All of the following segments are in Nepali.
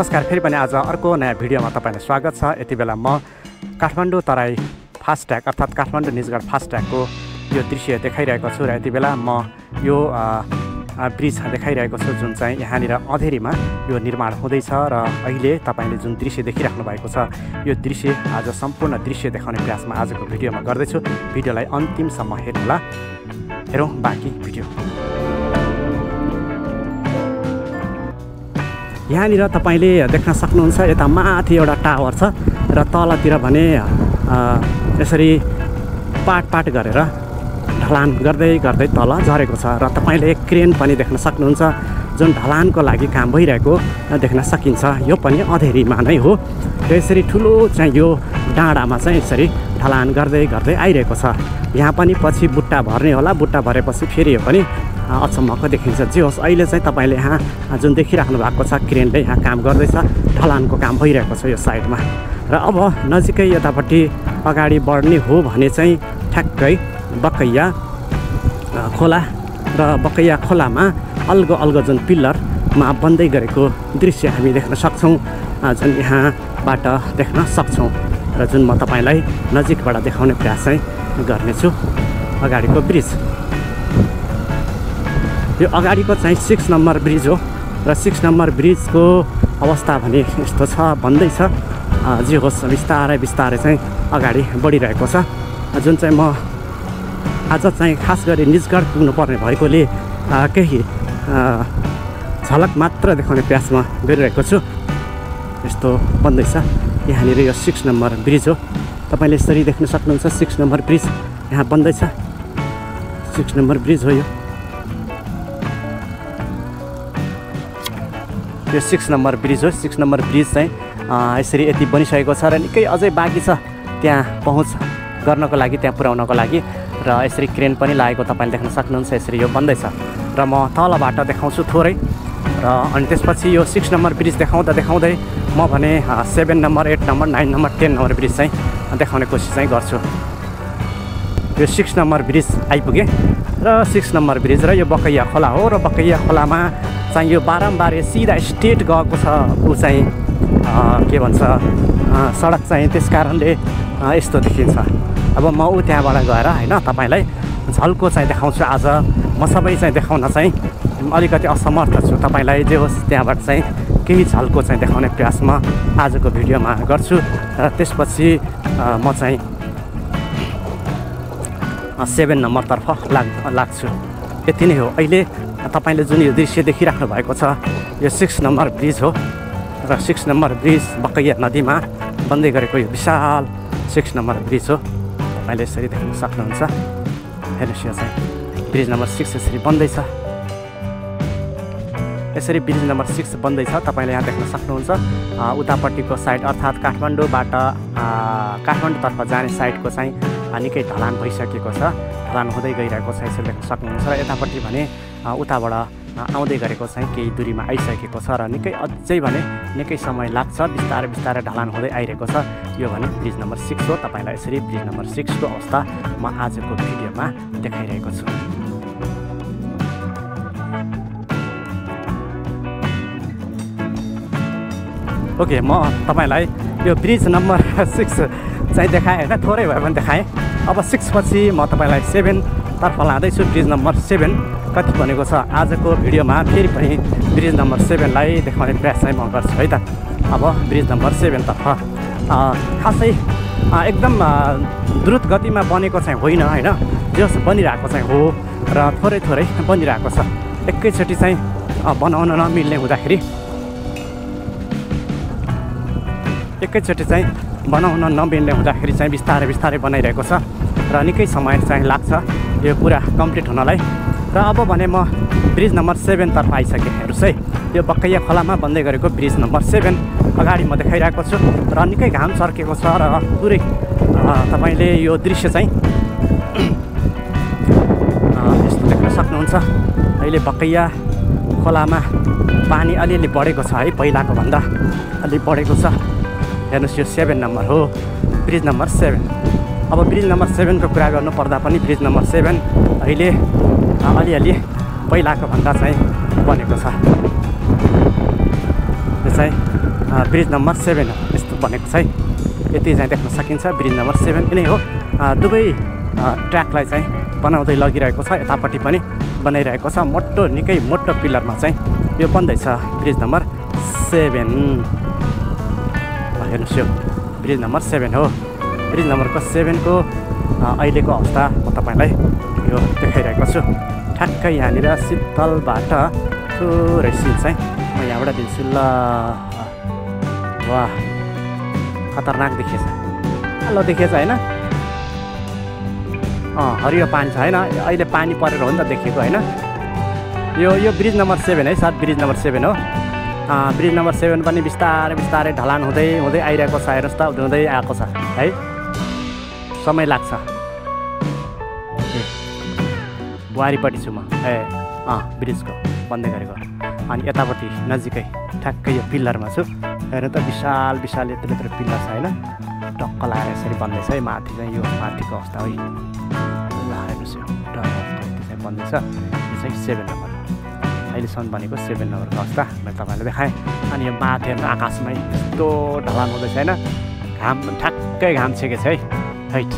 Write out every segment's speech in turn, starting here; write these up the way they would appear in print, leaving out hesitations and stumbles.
नमस्कार, फेरि पनि आज अर्को नयाँ भिडियोमा तपाईँलाई स्वागत छ। यति बेला म काठमाडौँ तराई फास्ट्याग अर्थात् काठमाडौँ निजगढ फास्ट्यागको यो दृश्य देखाइरहेको छु र यति बेला म यो ब्रिज देखाइरहेको छु जुन चाहिँ यहाँनिर अँधेरीमा यो निर्माण हुँदैछ र अहिले तपाईँले जुन दृश्य देखिराख्नु भएको छ यो दृश्य आज सम्पूर्ण दृश्य देखाउने प्रयासमा आजको भिडियोमा गर्दैछु। भिडियोलाई अन्तिमसम्म हेर्नुहोला। हेरौँ बाँकी भिडियो। यहाँनिर तपाईँले देख्न सक्नुहुन्छ यता माथि एउटा टावर छ र तलतिर भने यसरी पाट गरेर ढलान गर्दै गर्दै तल झरेको छ र तपाईँले क्रेन पनि देख्न सक्नुहुन्छ जुन ढलानको लागि काम भइरहेको देख्न सकिन्छ। यो पनि अँधेरीमा नै हो र यसरी ठुलो चाहिँ यो डाँडामा चाहिँ यसरी ढलान गर्दै गर्दै आइरहेको छ। यहाँ पनि पछि बुट्टा भर्ने होला, बुट्टा भरेपछि फेरि यो पनि अचम्मको देखिन्छ। जे होस्, अहिले चाहिँ तपाईँले यहाँ जुन देखिराख्नु भएको छ क्रेनले यहाँ काम गर्दैछ, ढलानको काम भइरहेको छ यो साइडमा। र अब नजिकै यतापट्टि अगाडि बढ्ने हो भने चाहिँ ठ्याक्कै बकैया खोला र बकैया खोलामा अल्गो अल्गो जुन पिल्लरमा बन्दै गरेको दृश्य हामी देख्न सक्छौँ, जुन यहाँबाट देख्न सक्छौँ र जुन म तपाईँलाई नजिकबाट देखाउने प्रयास चाहिँ गर्नेछु। अगाडिको ब्रिज, यो अगाडिको चाहिँ 6 नम्बर ब्रिज हो र 6 नम्बर ब्रिजको अवस्था भने यस्तो छ, बन्दैछ। जे होस्, बिस्तारै बिस्तारै चाहिँ अगाडि बढिरहेको छ। जुन चाहिँ म आज चाहिँ खास गरी निजगढ पुग्नुपर्ने भएकोले केही झलक मात्र देखाउने प्रयासमा गरिरहेको छु। यस्तो बन्दैछ। यहाँनिर यो 6 नम्बर ब्रिज हो, तपाईँले यसरी देख्न सक्नुहुन्छ। 6 नम्बर ब्रिज यहाँ बन्दैछ। 6 नम्बर ब्रिज हो यो 6 नम्बर ब्रिज हो। 6 नम्बर ब्रिज चाहिँ यसरी यति बनिसकेको छ र निकै अझै बाँकी छ त्यहाँ पहुँच गर्नको लागि, त्यहाँ पुर्याउनको लागि। र यसरी क्रेन पनि लागेको तपाईँले देख्न सक्नुहुन्छ। यसरी यो बन्दैछ र म तलबाट देखाउँछु थोरै। र अनि त्यसपछि यो 6 नम्बर ब्रिज देखाउँदै म भने 7 number, 8 number, 9 number, 10 number bridge चाहिँ देखाउने कोसिस चाहिँ गर्छु। यो 6 नम्बर ब्रिज आइपुगेँ र 6 नम्बर ब्रिज र यो बकैया खोला हो र बकैया खोलामा चाहिँ यो बारम्बार सिधा स्ट्रेट गएको छ ऊ चाहिँ के भन्छ सडक चाहिँ, त्यस कारणले यस्तो देखिन्छ। अब म ऊ त्यहाँबाट गएर होइन तपाईँलाई झल्को चाहिँ देखाउँछु। आज म सबै चाहिँ देखाउन चाहिँ अलिकति असमर्थ छु। तपाईँलाई जे होस् त्यहाँबाट चाहिँ केही झल्को चाहिँ देखाउने प्रयासमा आजको भिडियोमा गर्छु र त्यसपछि म चाहिँ 7 नम्बरतर्फ लाग्छु। यति नै हो। अहिले तपाईँले जुन यो दृश्य देखिराख्नु भएको छ यो 6 नम्बर ब्रिज हो र 6 नम्बर ब्रिज बकैया नदीमा बन्दै गरेको यो विशाल 6 नम्बर ब्रिज हो। तपाईँले यसरी देख्न सक्नुहुन्छ। हेर्नुहोस्, यो चाहिँ ब्रिज नम्बर 6 यसरी बन्दैछ। यसरी ब्रिज नम्बर 6 बन्दैछ। तपाईँले यहाँ देख्न सक्नुहुन्छ उतापट्टिको साइड अर्थात् काठमाडौँतर्फ जाने साइडको चाहिँ निकै ढलान भइसकेको छ, ढलान हुँदै गइरहेको छ। यसरी देख्न सक्नुहुन्छ। र यतापट्टि भने उताबाट आउँदै गरेको चाहिँ केही दूरीमा आइसकेको छ र अझै भने निकै समय लाग्छ। बिस्तारै बिस्तारै ढलान हुँदै आइरहेको छ। यो भने ब्रिज नम्बर 6 हो। तपाईँलाई यसरी ब्रिज नम्बर 6 को अवस्था म आजको भिडियोमा देखाइरहेको छु। ओके, म तपाईँलाई यो ब्रिज नम्बर 6 चाहिँ देखाएँ होइन, थोरै भए पनि देखाएँ। अब 6 पछि म तपाईँलाई 7 तर्फ लाँदैछु। ब्रिज नम्बर 7 कति बनेको छ आजको भिडियोमा फेरि पनि ब्रिज नम्बर 7 लाई देखाउने प्रयास चाहिँ म गर्छु है त। अब ब्रिज नम्बर 7 तर्फ खासै एकदम द्रुत गतिमा बनेको चाहिँ होइन होइन, जस बनिरहेको चाहिँ हो र थोरै थोरै बनिरहेको छ। एकैचोटि चाहिँ बनाउन नमिल्ने हुँदाखेरि चाहिँ बिस्तारै बिस्तारै बनाइरहेको छ र निकै समय चाहिँ लाग्छ यो पुरा कम्प्लिट हुनलाई। र अब भने म ब्रिज नम्बर 7 तर्फ आइसकेँ। हेर्नुहोस् है, यो बकैया खोलामा बन्दै गरेको ब्रिज नम्बर 7 अगाडि म देखाइरहेको छु र निकै घाम चर्केको छ र पुरै तपाईँले यो दृश्य चाहिँ यस्तो देख्न सक्नुहुन्छ। अहिले बकैया खोलामा पानी अलिअलि बढेको छ है, पहिलाको भन्दा अलि बढेको छ। हेर्नुहोस्, यो 7 नम्बर हो, ब्रिज नम्बर 7। अब ब्रिज नम्बर 7 को कुरा गर्नुपर्दा पनि ब्रिज नम्बर 7 अहिले अलिअलि पहिलाको भन्दा चाहिँ बनेको छ। चाहिँ ब्रिज नम्बर 7 हो यस्तो बनेको छ है। यति चाहिँ देख्न सकिन्छ ब्रिज नम्बर 7 यिनै हो। दुवै ट्र्याकलाई चाहिँ बनाउँदै लगिरहेको छ, यतापट्टि पनि बनाइरहेको छ। मोटो निकै मोटो पिलरमा चाहिँ यो बन्दैछ ब्रिज नम्बर 7। हेर्नुहोस् यो ब्रिज नम्बर 7 हो। ब्रिज नम्बरको 7 को अहिलेको अवस्था म तपाईँलाई यो देखाइरहेको छु। ठ्याक्कै यहाँनिर शीतलबाट थोरै सिन चाहिँ म यहाँबाट दिन्छु ल। वाह खतरनाक देखिएछ, ल देखिएछ होइन? हरियो पानी छ होइन, अहिले पानी परेर हो नि त देखिएको होइन। यो ब्रिज नम्बर 7 है सर, ब्रिज नम्बर 7 हो। ब्रिज नम्बर 7 पनि बिस्तारै बिस्तारै ढलान हुँदै हुँदै आइरहेको छ। हेर्नुहोस् त हुँदै आएको छ है, समय लाग्छ। बुहारीपट्टि छु म, ब्रिजको बन्दै गरेको। अनि यतापट्टि नजिकै ठ्याक्कै यो पिल्लरमा छु। हेर्नु त विशाल विशाल यत्रो यत्रो पिल्लर छ होइन, टक्क लगाएर यसरी बन्दैछ है। माथि चाहिँ यो माथिको अवस्था है, ल हेर्नुहोस् यो यति चाहिँ बन्दैछ। यो चाहिँ 7 नम्बर अहिलेसम्म बनेको 7 नम्बरको अवस्था मैले तपाईँलाई देखाएँ। अनि यो माथि हेर्नु आकाशमै यस्तो ढलान हुँदैछ होइन, घाम ठ्याक्कै घाम छेकेछ है। हैट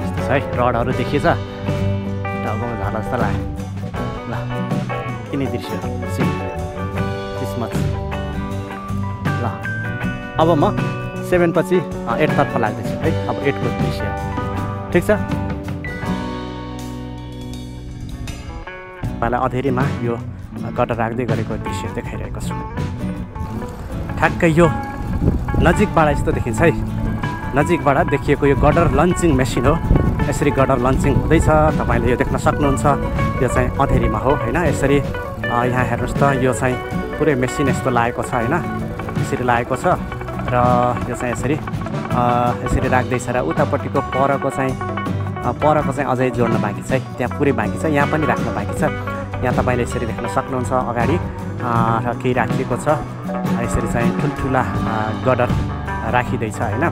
यस्तो छ है, रडहरू देखिएछ, टाउकोमा झाला जस्तो लाग्यो। ल यिनै दृश्य किस्मत। ल अब म 7 पछि 8 तर्फ लाग्दैछु है। अब 8 को दृश्य ठिक छ। पहिला अधेरीमा यो गटर राख्दै गरेको दृश्य देखाइरहेको छु। ठ्याक्कै यो नजिकबाट यस्तो देखिन्छ है, नजिकबाट देखिएको यो गटर लन्चिङ मेसिन हो। यसरी गटर लन्चिङ हुँदैछ, तपाईँले यो देख्न सक्नुहुन्छ। यो चाहिँ अधेरीमा हो होइन। यसरी यहाँ हेर्नुहोस् त, यो चाहिँ पुरै मेसिन यस्तो लागेको छ होइन, यसरी लागेको छ। र यो चाहिँ यसरी राख्दैछ र उतापट्टिको परको चाहिँ अझै जोड्न बाँकी छ है, त्यहाँ पुरै बाँकी छ, यहाँ पनि राख्न बाँकी छ। यहाँ तपाईँले यसरी देख्न सक्नुहुन्छ अगाडि र केही राखिएको छ। यसरी चाहिँ ठुल्ठुला गडर राखिँदैछ होइन।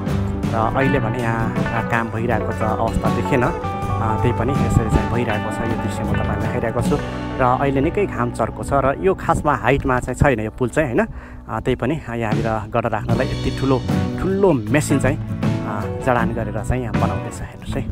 र अहिले भने यहाँ काम भइरहेको छ, अवस्था देखेन, त्यही पनि यसरी चाहिँ भइरहेको छ। यो दृश्य म तपाईँलाई देखाइरहेको छु। र अहिले निकै घाम चर्को छ र यो खासमा हाइटमा चाहिँ छैन यो पुल चाहिँ होइन। त्यही पनि यहाँनिर गडर राख्नलाई यति ठुलो मेसिन चाहिँ जडान गरेर चाहिँ यहाँ बनाउँदैछ। हेर्नुहोस् है,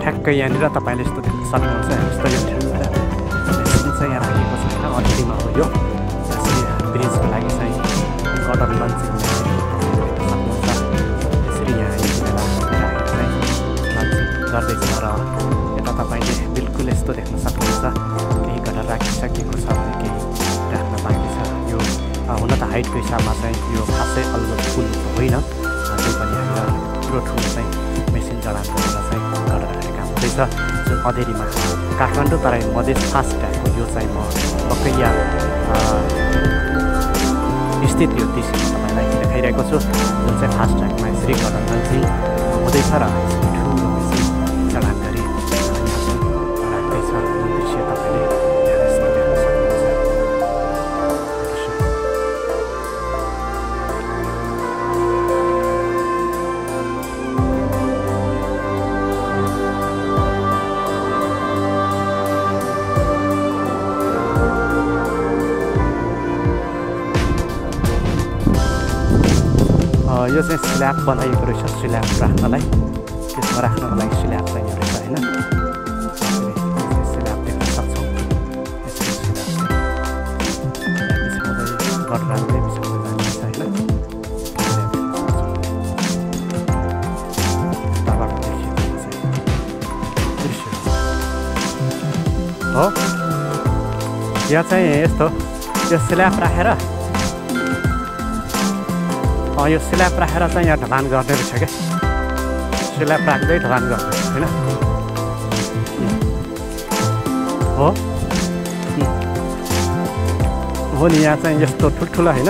ठ्याक्कै यहाँनिर तपाईँले यस्तो देख्न सक्नुहुन्छ। यस्तो यो ठुलो मेसिन चाहिँ यहाँ राखेको छ होइन, अधेरीमा हो यो। यसरी ब्रिजको लागि चाहिँ गटर लन्चिङ सक्नुहुन्छ। यसरी यहाँ राखेर चाहिँ लन्चिङ गर्दैछ र यता तपाईँले बिल्कुल यस्तो देख्न सक्नुहुन्छ। केही गटर राखिसकेको छ भने केही राख्न बाँकी छ। यो हुन त हाइटको हिसाबमा चाहिँ यो खासै अल्लो पुल होइन, त्यही पनि यहाँनिर ठुलो चाहिँ मेसिन जडान गरेर चाहिँ गटर हुँदैछ जुन अधेरीमा काठमाडौँ तराई मधेस फास्ट ट्र्याकको यो चाहिँ म बकैया स्थित यो दृश्य तपाईँलाई देखाइरहेको छु। जुन चाहिँ फास्ट ट्र्याकमा यसरी गटर लन्चिङ हुँदैछ र ठुलो मेसिन जडान गरी राख्दैछ। जुन दृश्य तपाईँले देख्न सक्नुहुन्छ। यो चाहिँ स्ल्याब बनाइएको रहेछ, स्ल्याब राख्नलाई, त्यसमा राख्नको लागि स्ल्याब चाहिँ यहाँ रहेछ होइन। स्ल्याब देख्न सक्छौँ, गटर राख्दै बिसाउँदै जान्छ होइन। तलबाट देखिएको चाहिँ दृश्य हो। यहाँ चाहिँ यस्तो यो स्ल्याब राखेर यो स्ल्याब राखेर चाहिँ यहाँ ढलान गर्ने रहेछ क्या। स्ल्याब राख्दै ढलान गर्ने होइन हो नि। यहाँ चाहिँ यस्तो ठुल्ठुलो होइन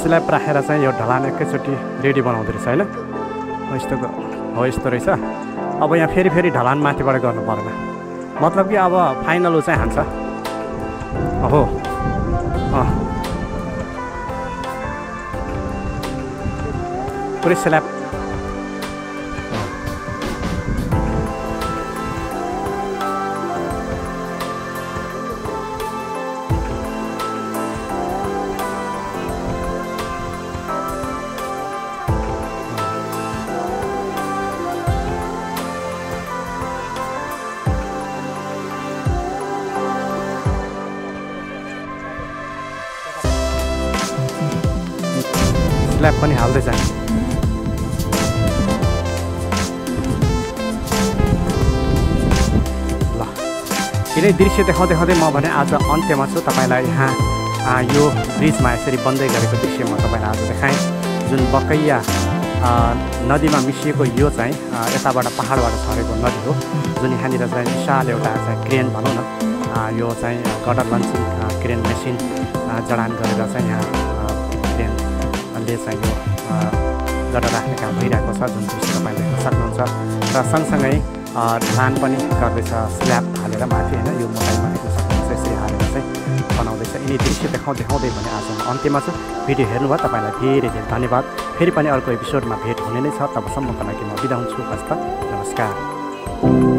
स्ल्याब राखेर चाहिँ यो ढलान एकैचोटि रेडी बनाउँदो रहेछ होइन हो यस्तो रहेछ अब यहाँ फेरि ढलान माथिबाट गर्नु पर्दैन मतलब कि अब फाइनल चाहिँ हान्छ हो पुरै स्ल्याब स्ल्याब पनि हाल्दै जाने यिनै दृश्य देखाउँदै म भने आज अन्त्यमा छु तपाईँलाई यहाँ यो ब्रिजमा यसरी बन्दै गरेको दृश्य म तपाईँलाई आज देखाएँ जुन बकैया नदीमा मिसिएको यो चाहिँ यताबाट पहाडबाट झरेको नदी हो जुन यहाँनिर चाहिँ विशाल एउटा चाहिँ क्रेन भनौँ न यो चाहिँ गटर लन्चिङ क्रेन मेसिन जडान गरेर चाहिँ यहाँ क्रेनले चाहिँ यो गटर राख्ने काम भइरहेको छ जुन दृश्य तपाईँले देख्न सक्नुहुन्छ र सँगसँगै ढलान पनि गर्दैछ स्ल्याब हालेर माथि होइन यो मोबाइलमा देख्न सक्नुहुन्छ यसरी हालेर चाहिँ बनाउँदैछ यिनी दृश्य देखाउँदै भने आज म अन्त्यमा छु भिडियो हेर्नुभयो तपाईँलाई धेरै धन्यवाद फेरि पनि अर्को एपिसोडमा भेट हुने नै छ तबसम्मको लागि म बिदा हुन्छु हस्त नमस्कार